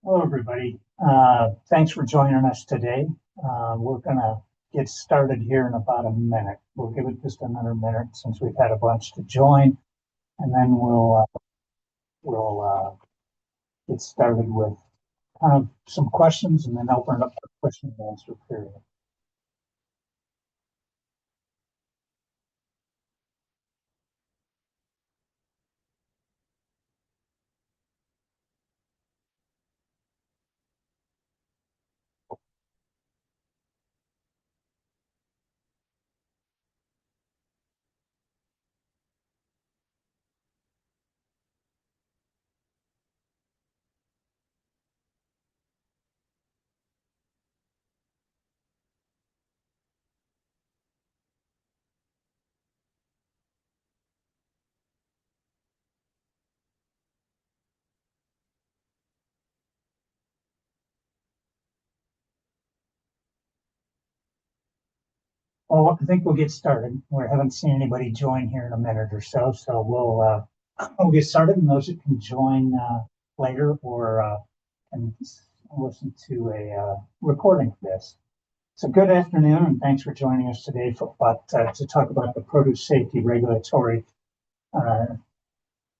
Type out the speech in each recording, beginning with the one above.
Hello, everybody. Thanks for joining us today. We're going to get started here in about a minute. We'll give it just another minute since we've had a bunch to join, and then we'll get started with kind of some questions, and then open it up for question and answer period. Well, I think we'll get started. We haven't seen anybody join here in a minute or so, so we'll get started. And those that can join later or can listen to a recording of this. So good afternoon, and thanks for joining us today to talk about the produce safety regulatory uh,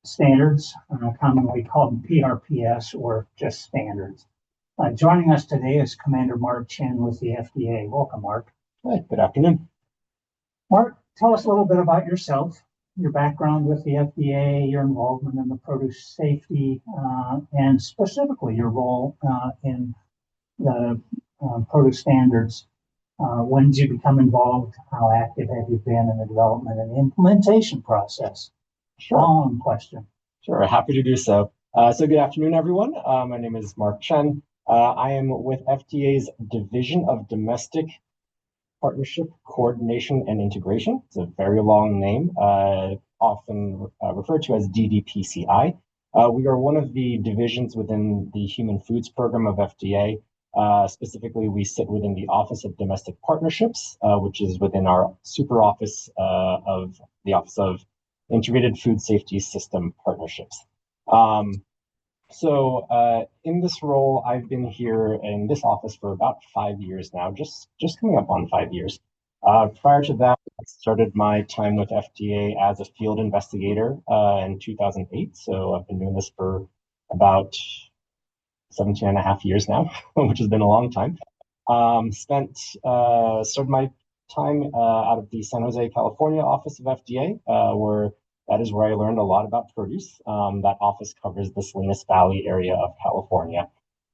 standards, commonly called PRPS or just standards. Joining us today is Commander Mark Chen with the FDA. Welcome, Mark. Hi, good afternoon. Mark, tell us a little bit about yourself, your background with the FDA, your involvement in the produce safety, and specifically your role in the produce standards. When did you become involved? How active have you been in the development and the implementation process? Sure. Long question. Sure, happy to do so. So good afternoon, everyone. My name is Mark Chen. I am with FDA's Division of Domestic Partnership, Coordination, and Integration. It's a very long name, often referred to as DDPCI. We are one of the divisions within the Human Foods Program of FDA. Specifically, we sit within the Office of Domestic Partnerships, which is within our super office of the Office of Integrated Food Safety System Partnerships. In this role, I've been here in this office for about 5 years now, just coming up on 5 years. Prior to that, I started my time with FDA as a field investigator in 2008. So I've been doing this for about 17 and a half years now, which has been a long time. Started my time out of the San Jose, California office of FDA, where that is where I learned a lot about produce. That office covers the Salinas Valley area of California.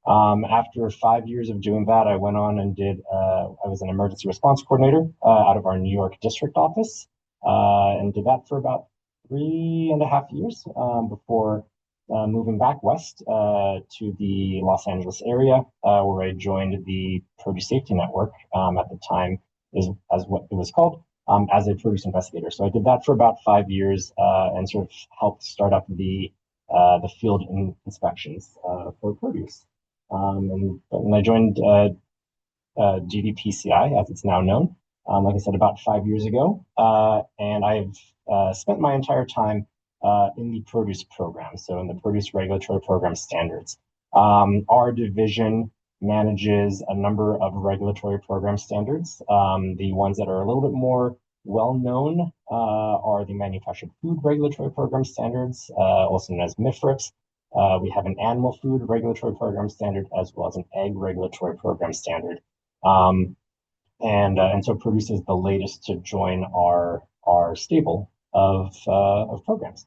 After 5 years of doing that, I went on and I was an emergency response coordinator out of our New York district office, and did that for about 3.5 years before moving back west to the Los Angeles area, where I joined the Produce Safety Network at the time, as what it was called, as a produce investigator. So I did that for about 5 years and sort of helped start up the field inspections for produce. And I joined DDPCI, as it's now known, like I said, about 5 years ago. And I've spent my entire time in the produce program, so in the produce regulatory program standards. Our division manages a number of regulatory program standards. The ones that are a little bit more well-known are the Manufactured Food Regulatory Program Standards, also known as MIFRIPS. We have an Animal Food Regulatory Program Standard, as well as an Egg Regulatory Program Standard. And so produce is the latest to join our stable of programs.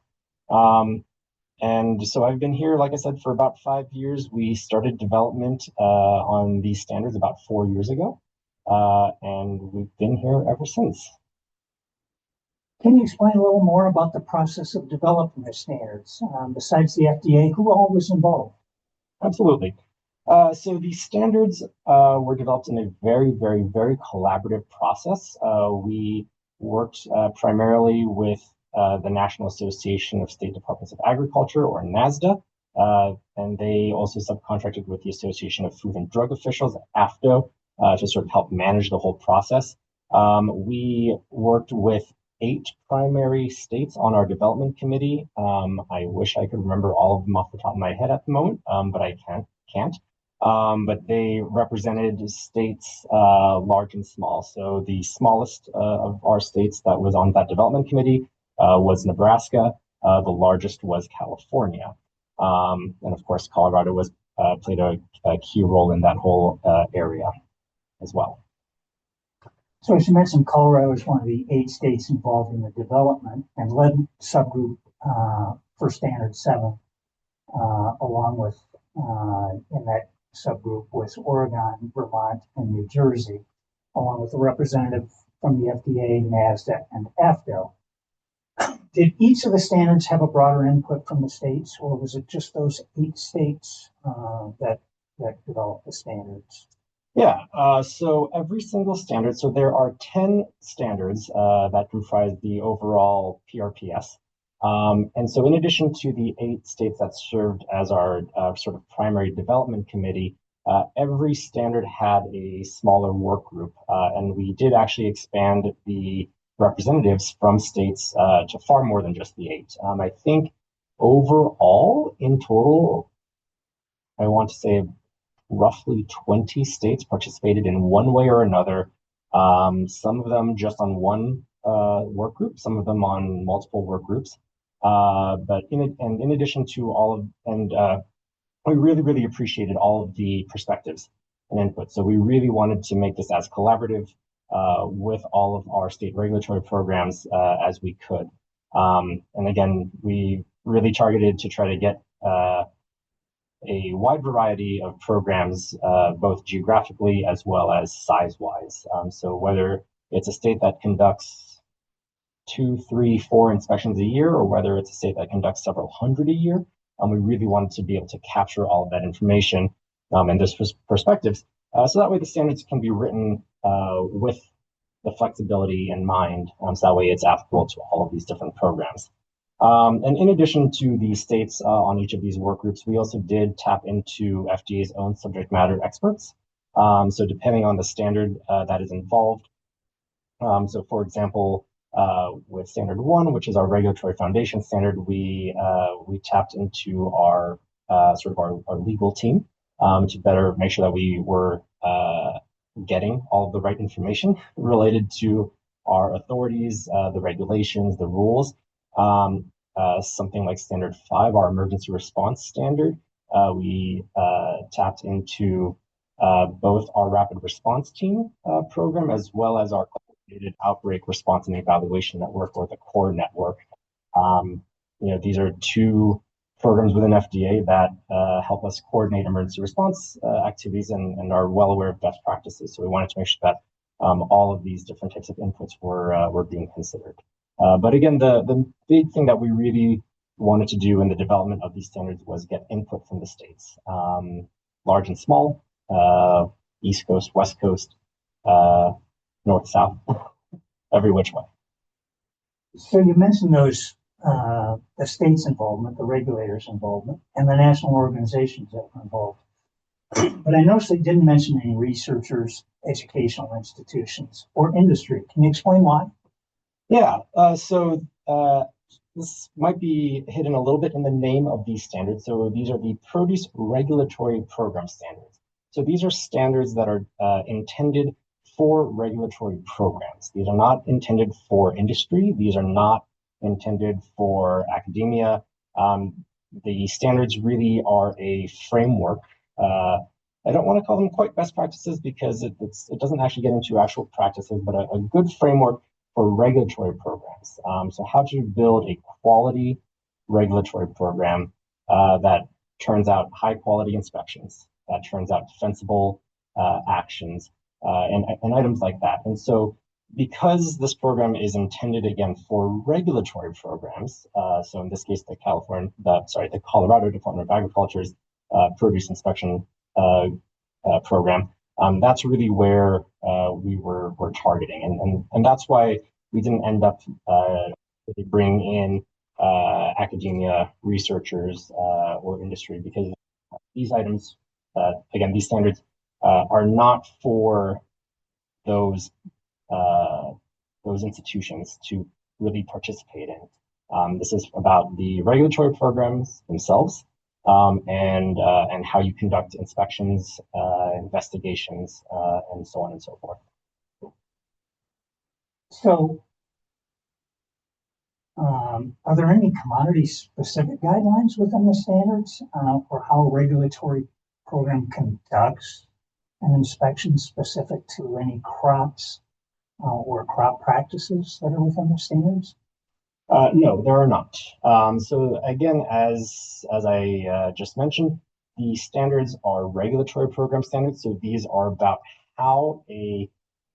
And so I've been here, like I said, for about 5 years. We started development on these standards about 4 years ago, and we've been here ever since. Can you explain a little more about the process of developing the standards? Besides the FDA, who all was involved? Absolutely. So these standards were developed in a very, very, very collaborative process. We worked primarily with the National Association of State Departments of Agriculture, or NASDA, and they also subcontracted with the Association of Food and Drug Officials, AFDO, to sort of help manage the whole process. We worked with 8 primary states on our development committee. I wish I could remember all of them off the top of my head at the moment, but I can't. But they represented states large and small. So the smallest of our states that was on that development committee was Nebraska. The largest was California. And of course, Colorado was played a key role in that whole area as well. So as you mentioned, Colorado is one of the 8 states involved in the development and led subgroup for Standard 7, along with in that subgroup was Oregon, Vermont, and New Jersey, along with a representative from the FDA, NASDAQ, and AFDO. Did each of the standards have a broader input from the states, or was it just those 8 states that developed the standards? Yeah, so every single standard, so there are 10 standards that comprise the overall PRPS. And so in addition to the 8 states that served as our sort of primary development committee, every standard had a smaller work group. And we did actually expand the representatives from states to far more than just the 8. I think overall, in total, I want to say roughly 20 states participated in one way or another. Some of them just on one work group, some of them on multiple work groups. But in addition to all of, and we really appreciated all of the perspectives and input. So we really wanted to make this as collaborative with all of our state regulatory programs as we could. And again, we really targeted to try to get a wide variety of programs, both geographically as well as size-wise. So whether it's a state that conducts 2, 3, 4 inspections a year, or whether it's a state that conducts several hundred a year, we really wanted to be able to capture all of that information and those perspectives. So that way the standards can be written with the flexibility in mind. So that way it's applicable to all of these different programs. And in addition to the states on each of these work groups, we also did tap into FDA's own subject matter experts. So depending on the standard that is involved. So for example, with standard 1, which is our regulatory foundation standard, we tapped into our our legal team to better make sure that we were getting all of the right information related to our authorities, the regulations, the rules. Something like standard 5, our emergency response standard, we tapped into both our rapid response team program as well as our coordinated outbreak response and evaluation network, or the core network. These are 2 programs within FDA that help us coordinate emergency response activities and are well aware of best practices. So we wanted to make sure that all of these different types of inputs were being considered. But again, the big thing that we really wanted to do in the development of these standards was get input from the states, large and small, East Coast, West Coast, North, South, every which way. So you mentioned those, the state's involvement, the regulators' involvement, and the national organizations that were involved. But I noticed they didn't mention any researchers, educational institutions, or industry. Can you explain why? Yeah, so this might be hidden a little bit in the name of these standards. So these are the Produce Regulatory Program Standards. So these are standards that are intended for regulatory programs. These are not intended for industry. These are not intended for academia. The standards really are a framework. I don't want to call them quite best practices because it doesn't actually get into actual practices, but a good framework for regulatory programs. So how to build a quality regulatory program that turns out high quality inspections, that turns out defensible actions, and items like that. And so because this program is intended, again, for regulatory programs, so in this case, the Colorado Department of Agriculture's produce inspection program, that's really where we were targeting. And that's why we didn't end up really bringing in academia, researchers, or industry, because these items, again, these standards are not for those institutions to really participate in. This is about the regulatory programs themselves, and how you conduct inspections, investigations, and so on and so forth. So, are there any commodity-specific guidelines within the standards for how a regulatory program conducts an inspection specific to any crops or crop practices that are within the standards? No, there are not. So again, as I just mentioned, the standards are regulatory program standards. So these are about how a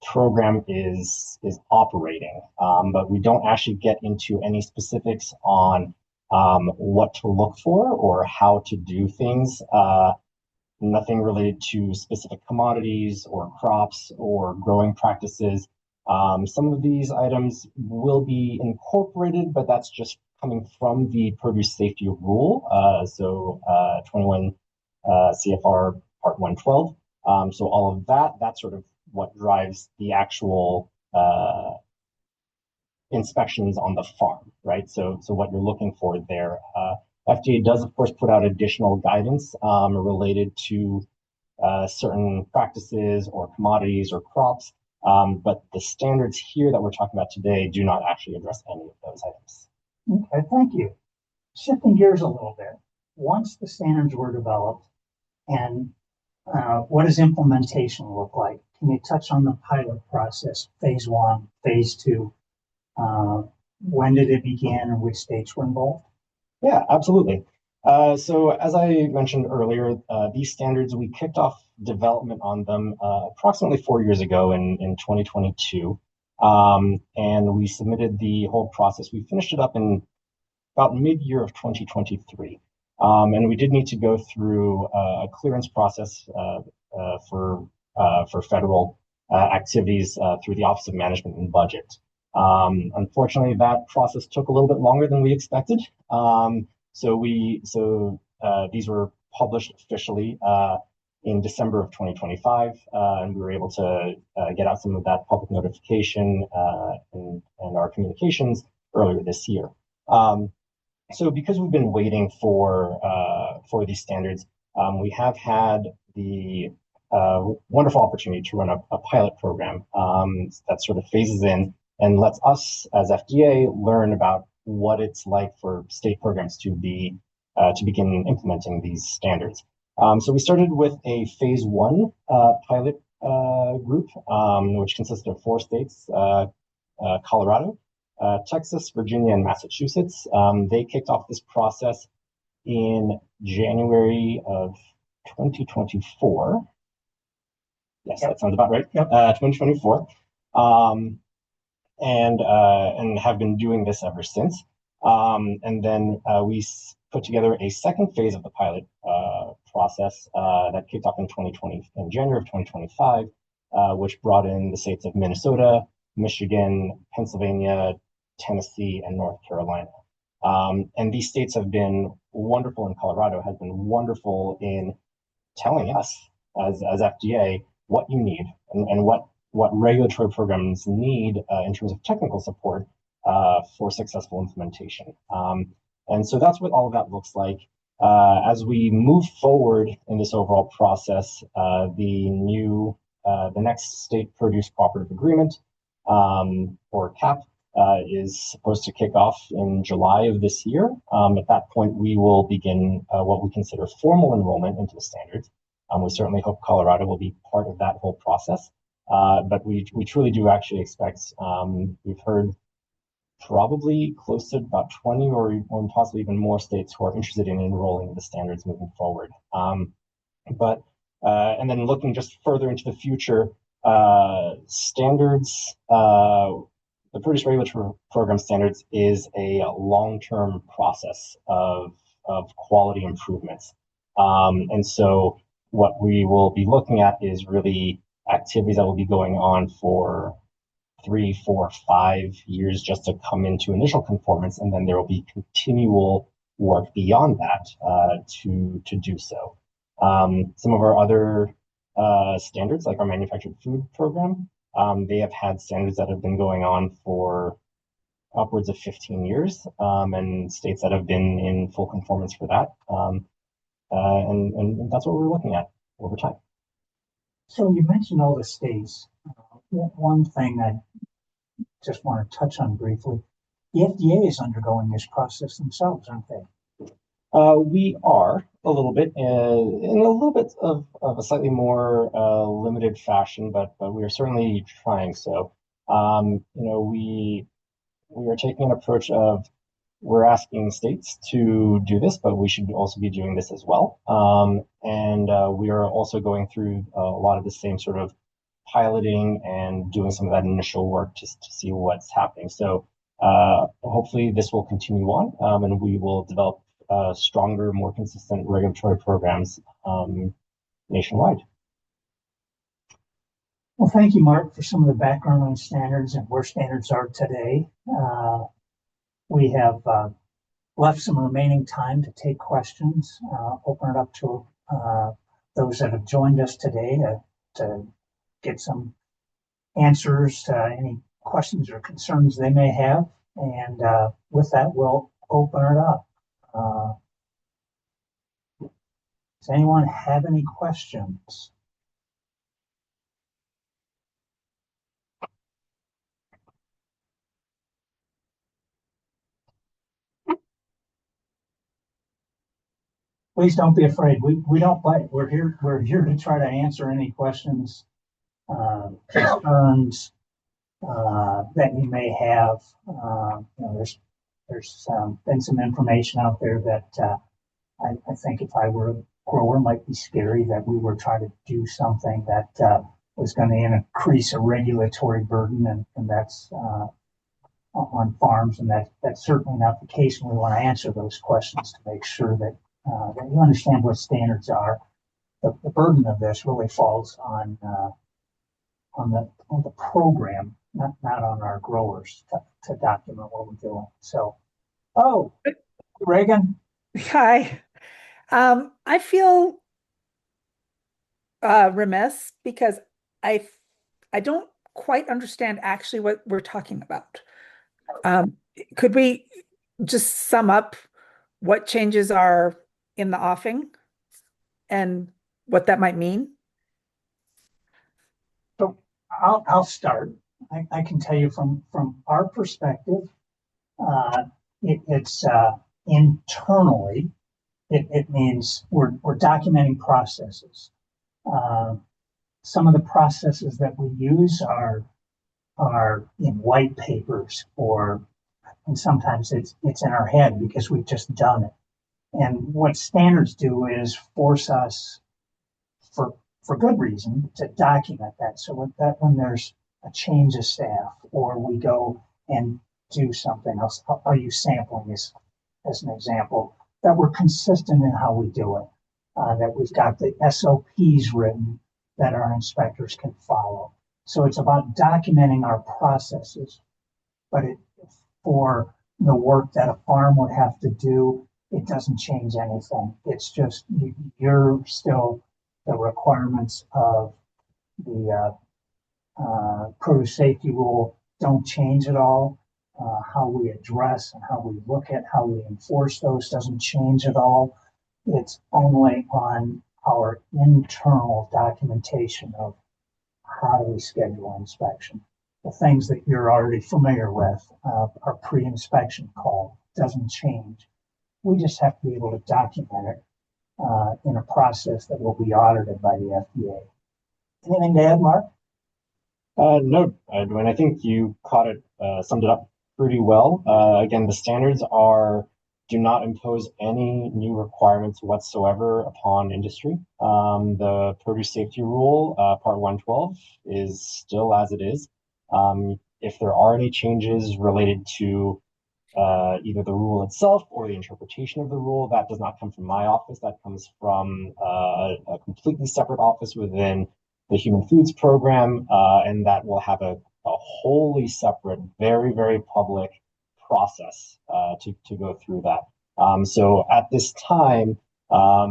program is operating, but we don't actually get into any specifics on what to look for or how to do things. Nothing related to specific commodities or crops or growing practices. Some of these items will be incorporated, but that's just coming from the produce safety rule. 21 CFR Part 112. So all of that's sort of what drives the actual inspections on the farm, right? So what you're looking for there. FDA does, of course, put out additional guidance related to certain practices or commodities or crops, but the standards here that we're talking about today do not actually address any of those items. Okay, thank you. Shifting gears a little bit, once the standards were developed, and what does implementation look like? Can you touch on the pilot process, phase 1, phase 2? When did it begin and which states were involved? Yeah, absolutely. So as I mentioned earlier, these standards, we kicked off development on them approximately 4 years ago in 2022. And we submitted the whole process. We finished it up in about mid-year of 2023. And we did need to go through a clearance process for federal activities through the Office of Management and Budget. Unfortunately, that process took a little bit longer than we expected. So these were published officially in December of 2025, and we were able to get out some of that public notification and our communications earlier this year. So because we've been waiting for these standards, we have had the wonderful opportunity to run a pilot program that sort of phases in and lets us as FDA learn about what it's like for state programs to begin implementing these standards. So we started with a phase 1 pilot group, which consisted of 4 states: Colorado, Texas, Virginia, and Massachusetts. They kicked off this process in January of 2024. Yes, that sounds about right. Yep. 2024. And have been doing this ever since. And then we put together a second phase of the pilot process that kicked off in January of 2025, which brought in the states of Minnesota, Michigan, Pennsylvania, Tennessee, and North Carolina. And these states have been wonderful, and Colorado has been wonderful in telling us as FDA what you need and what regulatory programs need in terms of technical support for successful implementation. And so that's what all of that looks like. As we move forward in this overall process, the next state produce cooperative agreement, or CAP, is supposed to kick off in July of this year. At that point, we will begin what we consider formal enrollment into the standards. We certainly hope Colorado will be part of that whole process. But we truly do actually expect, we've heard probably close to about 20 or possibly even more states who are interested in enrolling in the standards moving forward. And then looking just further into the future, standards, the Produce Regulatory Program standards is a long-term process of quality improvements. And so what we will be looking at is really activities that will be going on for 3, 4, 5 years just to come into initial conformance, and then there will be continual work beyond that to do so. Some of our other standards, like our manufactured food program, they have had standards that have been going on for upwards of 15 years, and states that have been in full conformance for that. and that's what we're looking at over time. So you mentioned all the states. One thing I just want to touch on briefly, the FDA is undergoing this process themselves, aren't they? We are a little bit in a little bit of a slightly more limited fashion, but we are certainly trying so. We are taking an approach of we're asking states to do this, but we should also be doing this as well. And we are also going through a lot of the same sort of piloting and doing some of that initial work just to see what's happening. So hopefully this will continue on, and we will develop stronger, more consistent regulatory programs nationwide. Well, thank you, Mark, for some of the background on standards and where standards are today. We have left some remaining time to take questions, open it up to those that have joined us today to get some answers to any questions or concerns they may have. And with that, we'll open it up. Does anyone have any questions? Please don't be afraid. We don't bite. We're here to try to answer any questions, concerns that you may have. There's been some information out there that I think if I were a grower might be scary, that we were trying to do something that was going to increase a regulatory burden, and that's on farms, and that's certainly not the case. And we want to answer those questions to make sure that you understand what standards are. The burden of this really falls on the program, not on our growers to document what we're doing. So, Reagan. Hi. I feel remiss because I don't quite understand actually what we're talking about. Could we just sum up what changes are in the offing and what that might mean? So I'll start. I can tell you from our perspective, it's internally. It means we're documenting processes. Some of the processes that we use are in white papers, and sometimes it's in our head because we've just done it. And what standards do is force us, for good reason, to document that. So when there's a change of staff, or we go and do something else, I'll use sampling as an example, that we're consistent in how we do it, that we've got the SOPs written that our inspectors can follow. So it's about documenting our processes, but for the work that a farm would have to do, it doesn't change anything. It's just you're still the requirements of the produce safety rule don't change at all. How we address and how we look at how we enforce those doesn't change at all. It's only on our internal documentation of how do we schedule inspection. The things that you're already familiar with, our pre-inspection call doesn't change. We just have to be able to document it in a process that will be audited by the FDA. Anything to add, Mark? No, Dwayne, I think you summed it up pretty well. Again, the standards do not impose any new requirements whatsoever upon industry. The produce safety rule, part 112, is still as it is. If there are any changes related to either the rule itself or the interpretation of the rule, that does not come from my office. That comes from a completely separate office within the Human Foods Program, and that will have a wholly separate, very, very public process to go through that. So at this time, I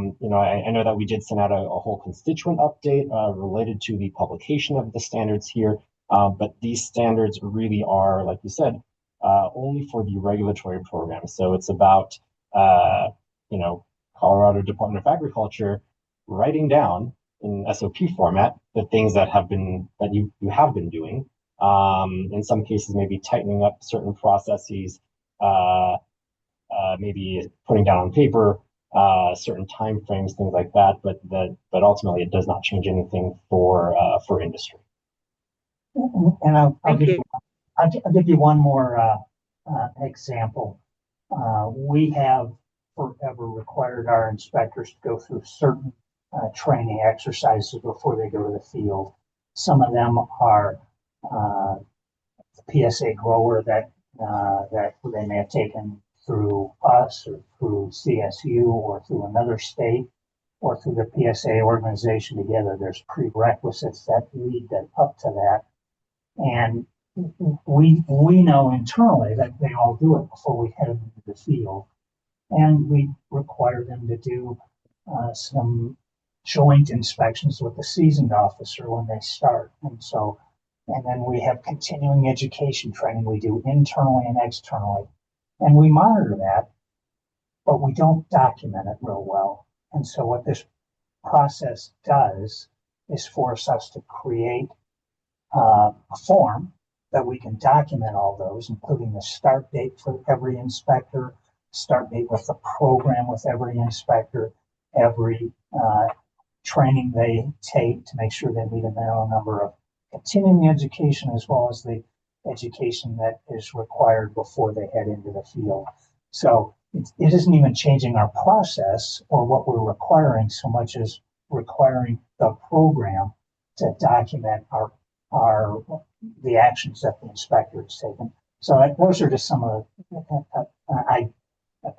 know that we did send out a whole constituent update related to the publication of the standards here, but these standards really are, like you said, only for the regulatory program. So it's about, Colorado Department of Agriculture writing down in SOP format the things that you have been doing. In some cases, maybe tightening up certain processes, maybe putting down on paper certain time frames, things like that. But ultimately, it does not change anything for industry. And I'll give you one more example. We have forever required our inspectors to go through certain training exercises before they go to the field. Some of them are PSA grower that they may have taken through us or through CSU or through another state or through the PSA organization together. There's prerequisites that lead up to that. And we know internally that they all do it before we head into the field. And we require them to do some joint inspections with the seasoned officer when they start. And then we have continuing education training we do internally and externally. And we monitor that, but we don't document it real well. And so what this process does is force us to create a form that we can document all those, including the start date for every inspector, start date with the program with every inspector, every training they take to make sure they meet a minimum number of continuing education as well as the education that is required before they head into the field. So it isn't even changing our process or what we're requiring so much as requiring the program to document the actions that the inspector has taken. So those are just some of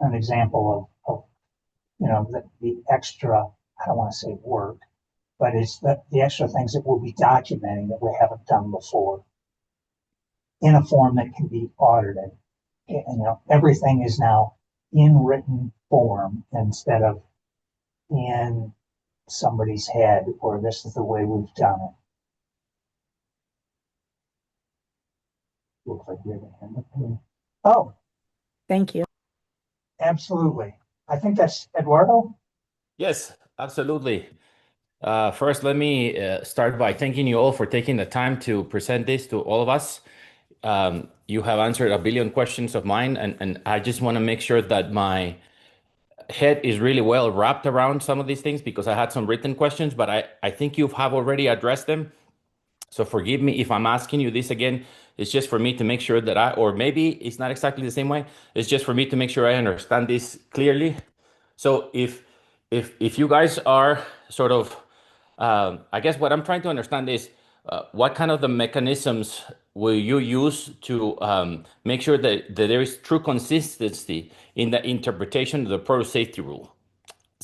an example of the extra, I don't want to say work, but it's the extra things that we'll be documenting that we haven't done before in a form that can be audited. And, everything is now in written form instead of in somebody's head, or this is the way we've done it. Looks like you have a hand up. Oh, Thank you. absolutely. I think that's Eduardo. Yes, absolutely. First, let me start by thanking you all for taking the time to present this to all of us. You have answered a billion questions of mine, and I just want to make sure that my head is really well wrapped around some of these things because I had some written questions, but I think you have already addressed them. So forgive me if I'm asking you this again. It's just for me to make sure that or maybe it's not exactly the same way. It's just for me to make sure I understand this clearly. So if you guys are sort of, I guess what I'm trying to understand is what kind of the mechanisms will you use to make sure that there is true consistency in the interpretation of the product safety rule,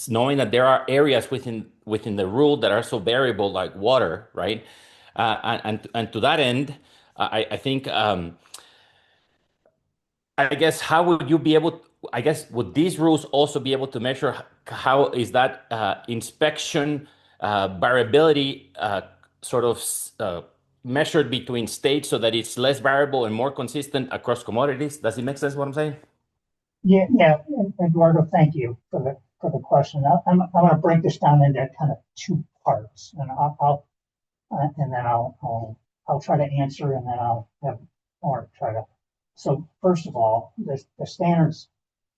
knowing that there are areas within the rule that are so variable, like water, right? And to that end, I think. I guess how would you be able? I guess would these rules also be able to measure how is that inspection variability sort of measured between states so that it's less variable and more consistent across commodities? Does it make sense what I'm saying? Yeah, Eduardo, thank you for the question. I'm going to break this down into kind of two parts, and I'll try to answer, and then I'll have Mark try to. So first of all, the standards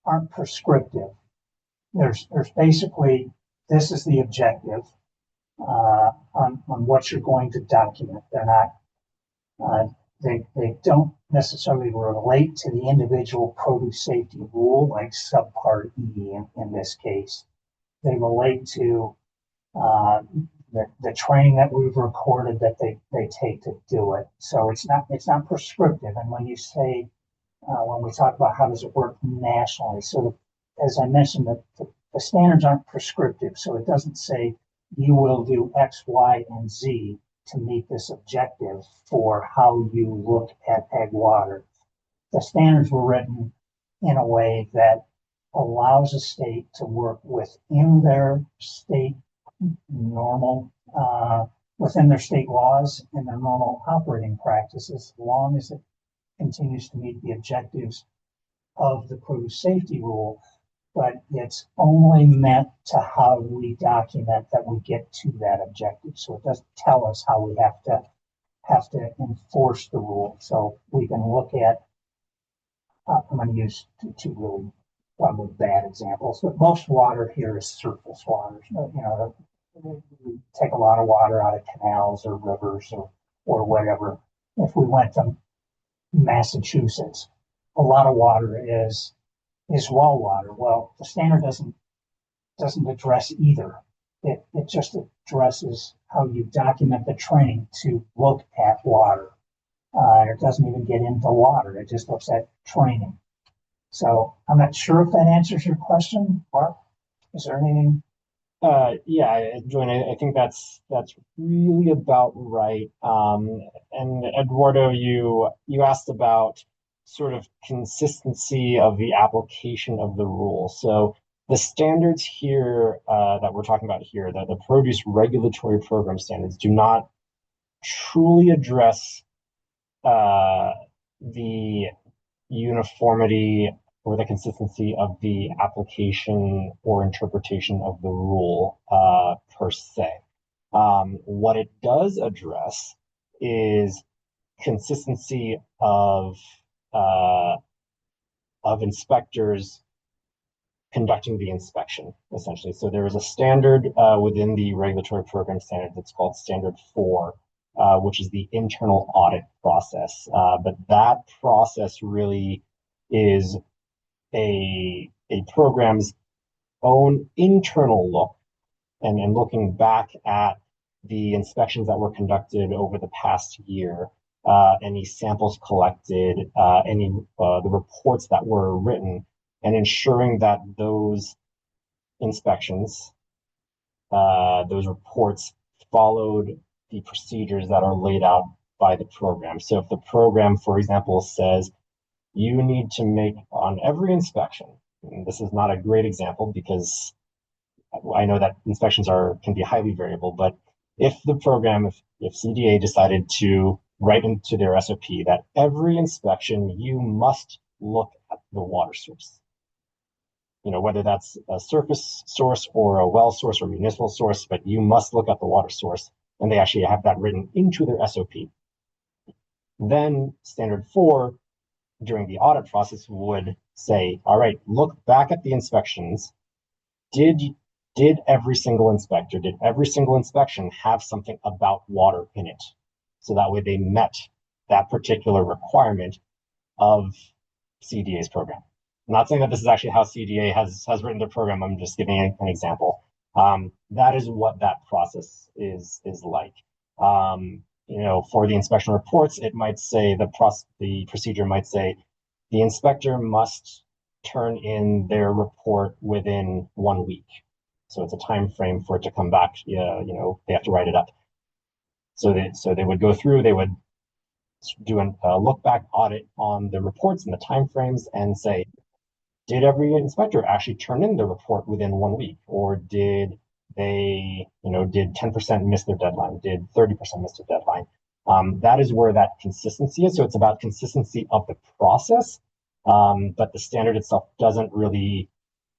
aren't prescriptive. There's basically, this is the objective on what you're going to document. They're not, they don't necessarily relate to the individual produce safety rule, like subpart E in this case. They relate to the training that we've recorded that they take to do it. So it's not prescriptive. And when you say, when we talk about how does it work nationally, so as I mentioned, the standards aren't prescriptive. So it doesn't say you will do X, Y, and Z to meet this objective for how you look at ag water. The standards were written in a way that allows a state to work within their state normal, within their state laws and their normal operating practices, as long as it continues to meet the objectives of the produce safety rule. but it's only meant to how we document that we get to that objective. So it doesn't tell us how we have to enforce the rule. So we can look at, I'm going to use two really probably bad examples, but most water here is surface water. We take a lot of water out of canals or rivers or whatever. If we went to Massachusetts, a lot of water is well water. Well, the standard doesn't address either. It just addresses how you document the training to look at water. It doesn't even get into water. It just looks at training. So I'm not sure if that answers your question, Mark. Is there anything? Yeah, Joanne, I think that's really about right. And Eduardo, you asked about sort of consistency of the application of the rule. So the standards here that we're talking about here, the produce regulatory program standards, do not truly address the uniformity or the consistency of the application or interpretation of the rule per se. What it does address is consistency of inspectors conducting the inspection, essentially. So there is a standard within the regulatory program standard that's called Standard 4, which is the internal audit process. But that process really is a program's own internal look and looking back at the inspections that were conducted over the past year, any samples collected, the reports that were written, and ensuring that those inspections, those reports followed the procedures that are laid out by the program. So if the program, for example, says you need to make on every inspection, and this is not a great example because I know that inspections can be highly variable, but if the program, if CDA decided to write into their SOP that every inspection you must look at the water source, whether that's a surface source or a well source or municipal source, but you must look at the water source, and they actually have that written into their SOP. Then Standard 4, during the audit process, would say, all right, look back at the inspections. Did every single inspection have something about water in it? So that way they met that particular requirement of CDA's program. I'm not saying that this is actually how CDA has written their program. I'm just giving an example. That is what that process is like. For the inspection reports, it might say the procedure might say the inspector must turn in their report within 1 week. So it's a time frame for it to come back. They have to write it up. So they would go through. They would do a look back audit on the reports and the time frames and say, did every inspector actually turn in the report within 1 week, or did they, did 10% miss their deadline? Did 30% miss their deadline? That is where that consistency is. So it's about consistency of the process, but the standard itself doesn't really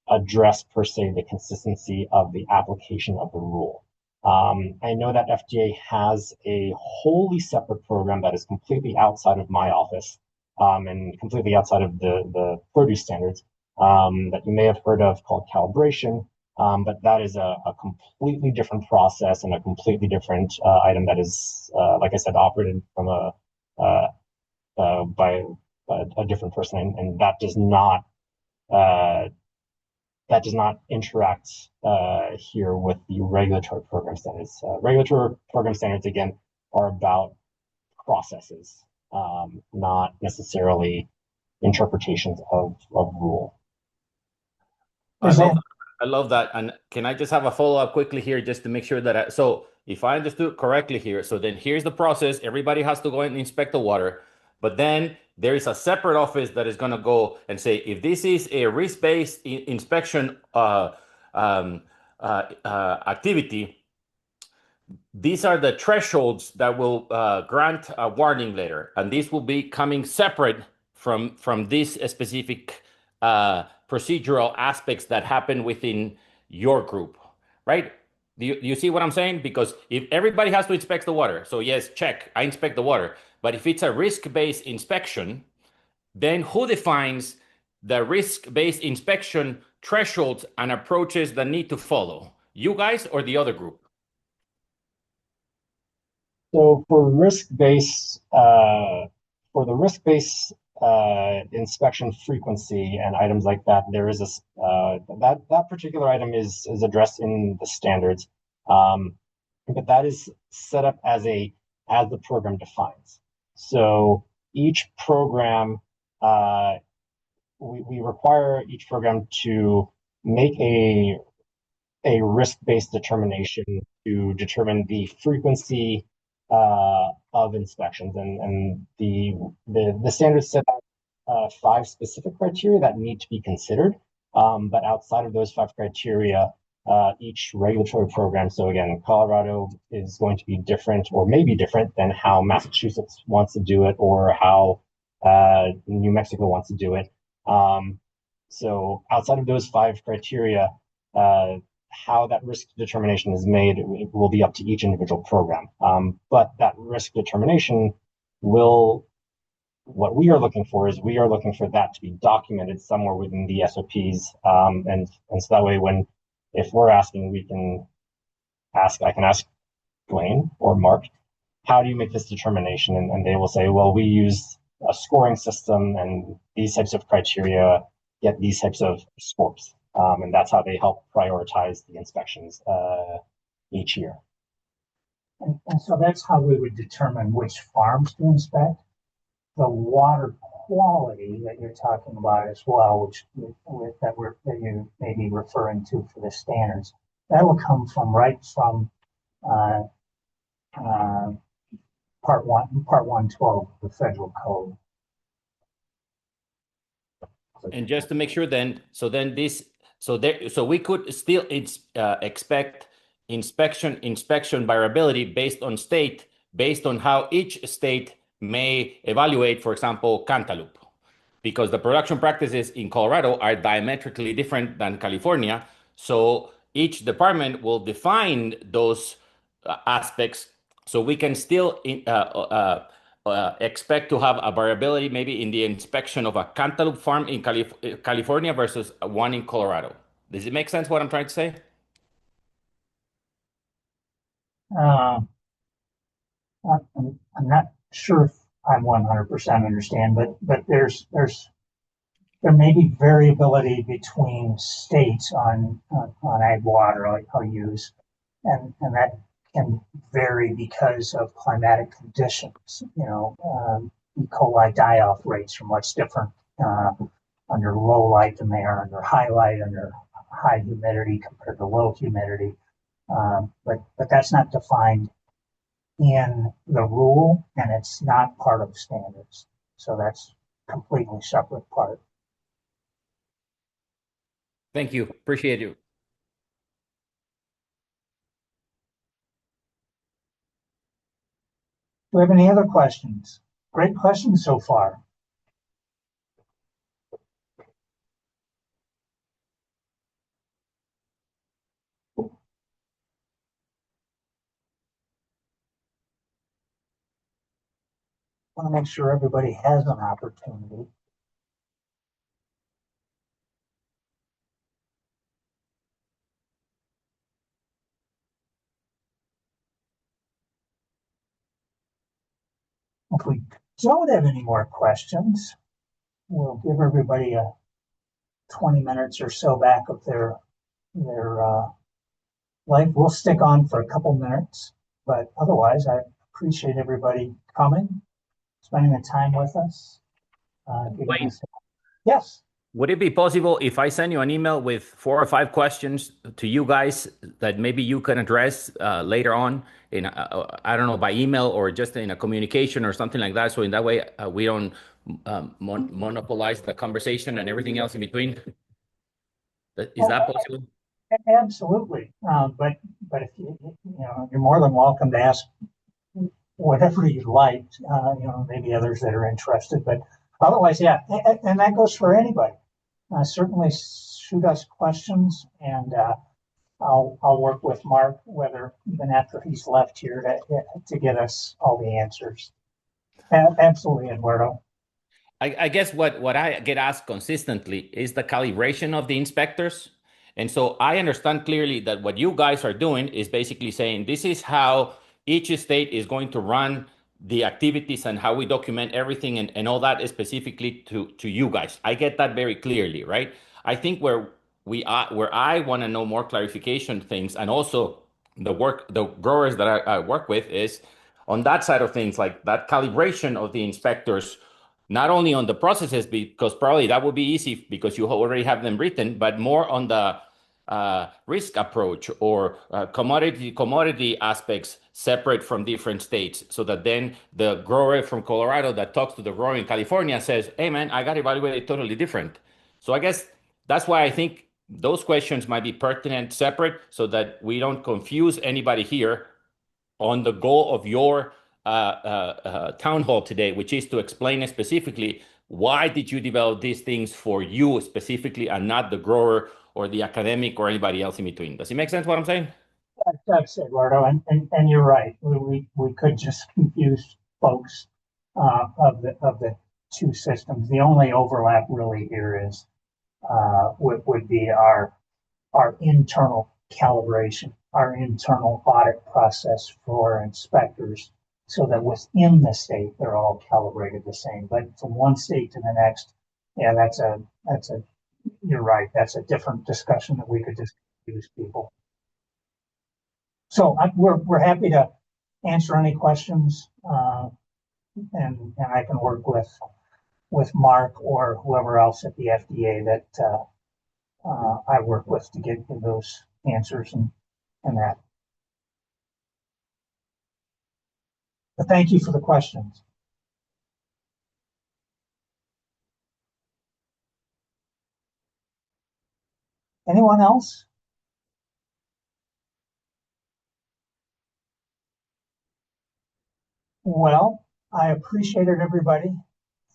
address per se the consistency of the application of the rule. I know that FDA has a wholly separate program that is completely outside of my office and completely outside of the produce standards that you may have heard of called calibration. But that is a completely different process and a completely different item that is, like I said, operated from by a different person, and that does not interact here with the regulatory program standards. Regulatory program standards, again, are about processes, not necessarily interpretations of rule. I love that. And can I just have a follow-up quickly here just to make sure that so if I understood correctly here, so then here's the process. Everybody has to go and inspect the water, but then there is a separate office that is going to go and say, if this is a risk-based inspection activity, these are the thresholds that will grant a warning letter, and this will be coming separate from this specific procedural aspects that happen within your group, right? Do you see what I'm saying? Because if everybody has to inspect the water, so yes, check, I inspect the water. But if it's a risk-based inspection, then who defines the risk-based inspection thresholds and approaches that need to follow? You guys or the other group? So for the risk-based inspection frequency and items like that, there is that particular item is addressed in the standards, but that is set up as the program defines. So each program, we require each program to make a risk-based determination to determine the frequency of inspections, and the standards set out 5 specific criteria that need to be considered. But outside of those 5 criteria, each regulatory program, so again, Colorado is going to be different or maybe different than how Massachusetts wants to do it or how New Mexico wants to do it. So outside of those 5 criteria, how that risk determination is made will be up to each individual program. But that risk determination what we are looking for is that to be documented somewhere within the SOPs. And so that way, if we're asking, I can ask Dwayne or Mark, how do you make this determination? And they will say, well, we use a scoring system and these types of criteria get these types of scores. And that's how they help prioritize the inspections each year. And so that's how we would determine which farms to inspect. The water quality that you're talking about as well, that you may be referring to for the standards, that will come right from part 112 of the federal code. And just to make sure, so we could still expect inspection variability based on how each state may evaluate, for example, cantaloupe, because the production practices in Colorado are diametrically different than California. So each department will define those aspects, so we can still expect to have a variability maybe in the inspection of a cantaloupe farm in California versus one in Colorado. Does it make sense what I'm trying to say? I'm not sure if I 100% understand, but there may be variability between states on ag water, like I'll use, and that can vary because of climatic conditions. E. coli die-off rates are much different under low light than they are under high light, under high humidity compared to low humidity. But that's not defined in the rule, and it's not part of standards. So that's completely separate part. Thank you. Appreciate you. Do we have any other questions? Great questions so far. I want to make sure everybody has an opportunity. If we don't have any more questions, we'll give everybody a 20 minutes or so back of their life. We'll stick on for a couple minutes, but otherwise, I appreciate everybody coming, spending the time with us. Yes. Would it be possible if I send you an email with 4 or 5 questions to you guys that maybe you can address later on in, I don't know, by email or just in a communication or something like that? So in that way, we don't monopolize the conversation and everything else in between. Is that possible? Absolutely. But if you're more than welcome to ask whatever you'd like, maybe others that are interested, but otherwise, yeah. And that goes for anybody. certainly shoot us questions, and I'll work with Mark, whether even after he's left here, to get us all the answers. Absolutely, Eduardo. I guess what I get asked consistently is the calibration of the inspectors. And so I understand clearly that what you guys are doing is basically saying this is how each state is going to run the activities and how we document everything and all that is specifically to you guys. I get that very clearly, right? I think where I want to know more clarification things and also the growers that I work with is on that side of things, like that calibration of the inspectors not only on the processes, because probably that would be easy because you already have them written, but more on the risk approach or commodity aspects separate from different states, so that then the grower from Colorado that talks to the grower in California says, "Hey, man, I got evaluated totally different." So I guess that's why I think those questions might be pertinent separate, so that we don't confuse anybody here on the goal of your town hall today, which is to explain specifically why did you develop these things for you specifically and not the grower or the academic or anybody else in between. Does it make sense what I'm saying? That's Eduardo, and you're right. We could just confuse folks of the two systems. The only overlap really here is would be our internal calibration, our internal audit process for inspectors, so that within the state they're all calibrated the same. But from one state to the next, yeah, that's a you're right. That's a different discussion that we could just confuse people. So we're happy to answer any questions, and I can work with Mark or whoever else at the FDA that I work with to get those answers and that. But thank you for the questions. Anyone else? Well, I appreciate it, everybody.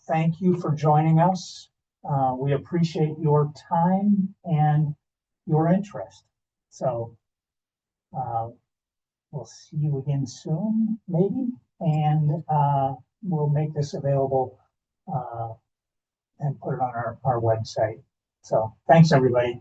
Thank you for joining us. We appreciate your time and your interest. So we'll see you again soon, maybe, and we'll make this available and put it on our website. So thanks, everybody.